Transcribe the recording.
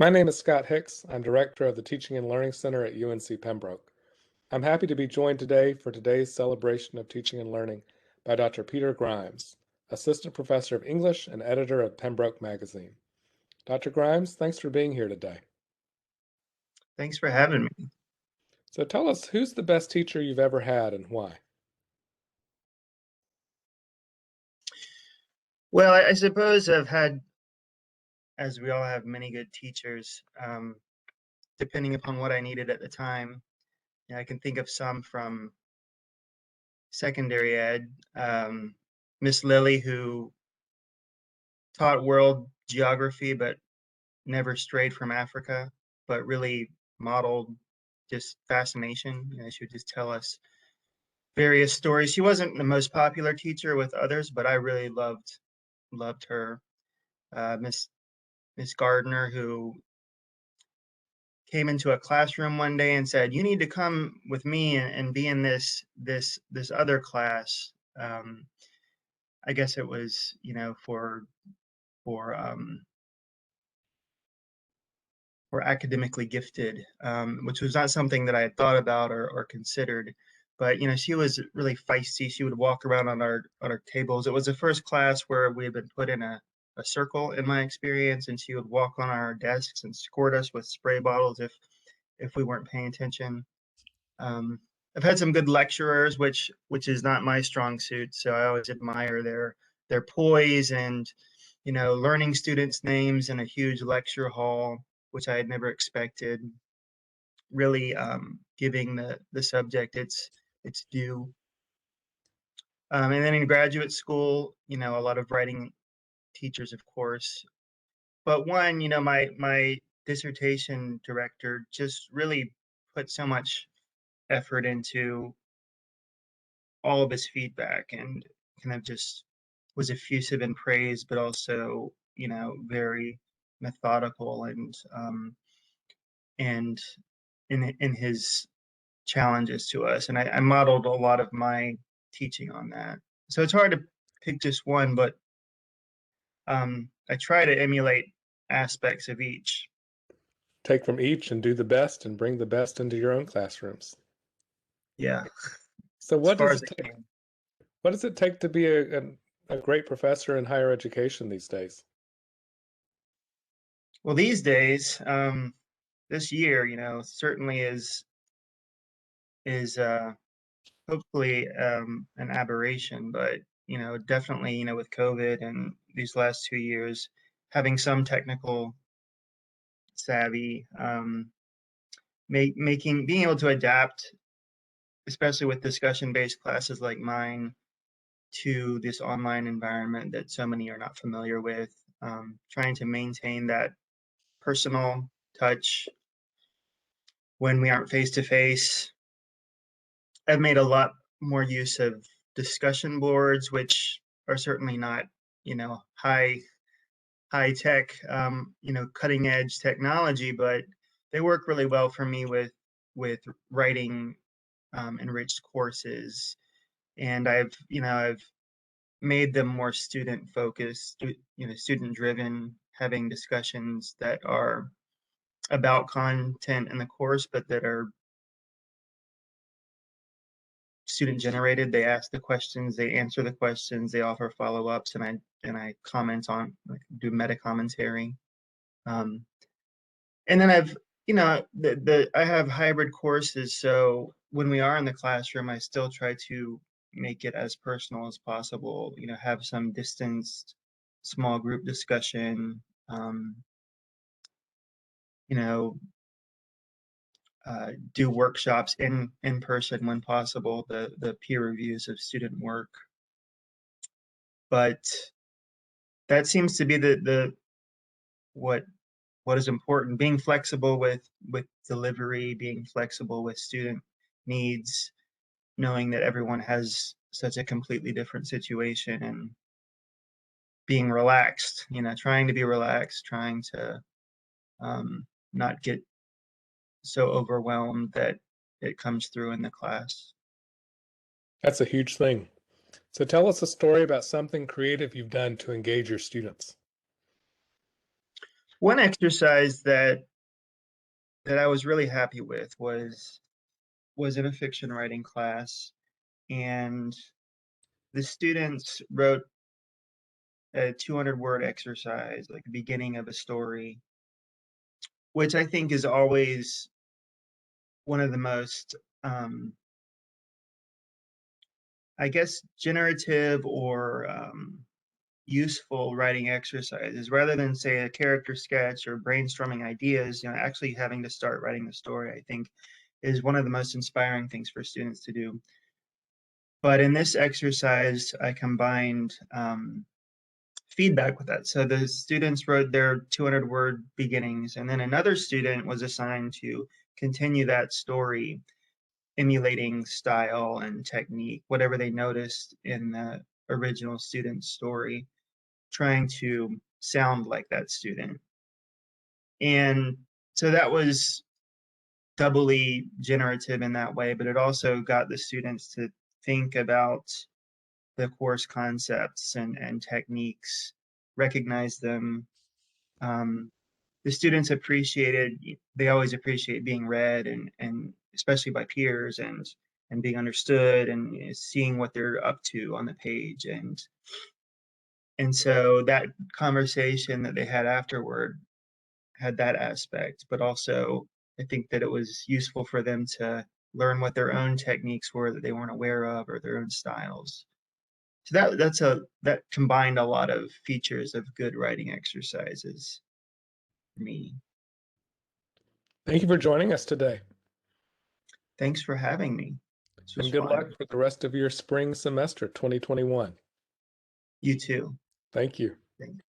My name is Scott Hicks. I'm Director of the Teaching and Learning Center at UNC Pembroke. I'm happy to be joined today for today's celebration of teaching and learning by Dr. Peter Grimes, Assistant Professor of English and editor of Pembroke Magazine. Dr. Grimes, thanks for being here today. Thanks for having me. So tell us, who's the best teacher you've ever had and why? Well, I suppose I've had, as we all have, many good teachers, depending upon what I needed at the time. I can think of some from secondary ed. Miss Lilly, who taught world geography, but never strayed from Africa, but really modeled just fascination. She would just tell us various stories. She wasn't the most popular teacher with others, but I really loved her. Miss Gardner, who came into a classroom one day and said, "You need to come with me and be in this other class." I guess it was, for for academically gifted, which was not something that I had thought about or considered. But she was really feisty. She would walk around on our tables. It was the first class where we had been put in a circle in my experience, and she would walk on our desks and squirt us with spray bottles if we weren't paying attention. Um, I've had some good lecturers, which is not my strong suit, so I always admire their poise and learning students' names in a huge lecture hall, which I had never expected. Really giving the subject its due. And then in graduate school, a lot of writing teachers, of course. But one, my dissertation director just really put so much effort into all of his feedback and kind of just was effusive in praise, but also, very methodical and in his challenges to us. And I modeled a lot of my teaching on that. So it's hard to pick just one, but I try to emulate aspects of each. Take from each and do the best and bring the best into your own classrooms. Yeah, So as what far does as it I take? can. What does it take to be a great professor in higher education these days? Well, these days, this year, certainly is hopefully an aberration, but definitely, with COVID and these last 2 years, having some technical savvy, being able to adapt, especially with discussion-based classes like mine, to this online environment that so many are not familiar with. Trying to maintain that personal touch when we aren't face to face. I've made a lot more use of discussion boards, which are certainly not, high tech, cutting edge technology, but they work really well for me with writing enriched courses. And I've made them more student focused, student driven, having discussions that are about content in the course, but that are student generated. They ask the questions, they answer the questions, they offer follow-ups, and I comment on, like, do meta commentary. Um, and then I have hybrid courses, so when we are in the classroom, I still try to make it as personal as possible. Have some distanced small group discussion. You know, do workshops in person when possible. The peer reviews of student work, but that seems to be the what what is important, being flexible with delivery, being flexible with student needs, knowing that everyone has such a completely different situation, and being relaxed, trying to be relaxed, trying to not get so overwhelmed that it comes through in the class. That's a huge thing. So tell us a story about something creative you've done to engage your students. One exercise that I was really happy with was in a fiction writing class, and the students wrote a 200 word exercise, like the beginning of a story, which I think is always one of the most, I guess, generative or useful writing exercises. Rather than say a character sketch or brainstorming ideas, actually having to start writing the story, I think is one of the most inspiring things for students to do. But in this exercise, I combined feedback with that. So the students wrote their 200 word beginnings, and then another student was assigned to continue that story, emulating style and technique, whatever they noticed in the original student's story, trying to sound like that student. And so that was doubly generative in that way, but it also got the students to think about the course concepts and techniques, recognize them. Um, the students appreciated, they always appreciate being read and especially by peers and being understood and seeing what they're up to on the page. And so that conversation that they had afterward had that aspect, but also I think that it was useful for them to learn what their own techniques were that they weren't aware of or their own styles. So that combined a lot of features of good writing exercises for me. Thank you for joining us today, Thanks for having me. This was and good luck fun. for the rest of your spring semester 2021. You too. Thank you. Thanks.